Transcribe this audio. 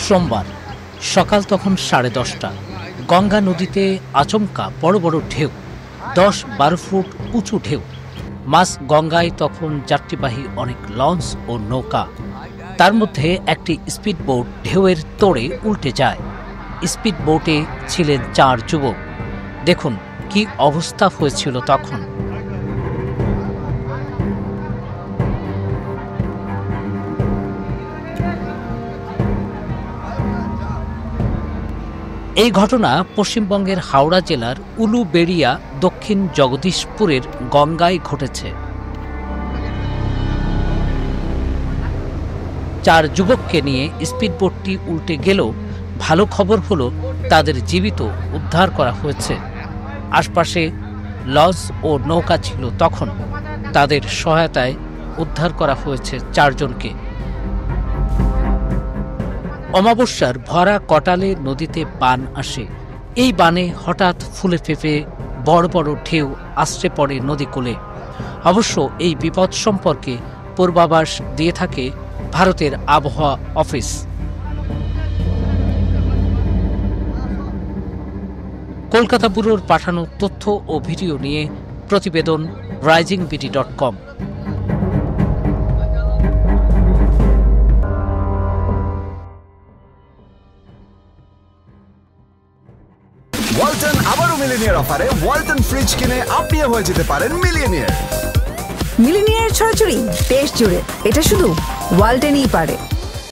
সোমবার সকাল তখন 10:30। গঙ্গা নদীতে আচমকা বড় বড় ঢেউ, 10-12 ফুট উঁচু ঢেউ। মাঝ গঙ্গায় তখন যাত্রীবাহী অনেক লঞ্চ ও নৌকা। তার মধ্যে একটি স্পিডবোট ঢেউয়ের তোড়ে উল্টে যায়। স্পিডবোটে ছিলেন 4 যুবক। দেখুন কি অবস্থা হয়েছিল তখন। এই ঘটনা পশ্চিমবঙ্গের হাওড়া জেলার উলুবেড়িয়া দক্ষিণ জগদীশপুরের গঙ্গায় ঘটেছে। 4 যুবককে নিয়ে স্পিডবোটটি উল্টে গেলেও ভালো খবর হলো তাদের জীবিত উদ্ধার করা হয়েছে। আশপাশে লঞ্চ ও নৌকা ছিল তখন। তাদের সহায়তায় উদ্ধার করা হয়েছে 4 জনকে। অমাবস্যার ভরা কটালে নদীতে বান আসে। এই বানে হঠাৎ ফুলে ফেঁপে বড় বড় ঢেউ আশ্রে পড়ে নদী কূলে। অবশ্য এই বিপদ সম্পর্কে পূর্বাভাস দিয়ে থাকে ভারতের আবহাওয়া অফিস। কলকাতা ব্যুরোর পাঠানো তথ্য ও ভিডিও নিয়ে প্রতিবেদন risingbt.com। ওয়ালটন আবারও মিলিনিয়ার অফারে ওয়ালটন ফ্রিজ কিনে আপনিও হয়ে যেতে পারেন মিলিয়নিয়ার। মিলিনিয়ার ছড়াছড়ি দেশ জুড়ে, এটা শুধু ওয়ালটনই পারে।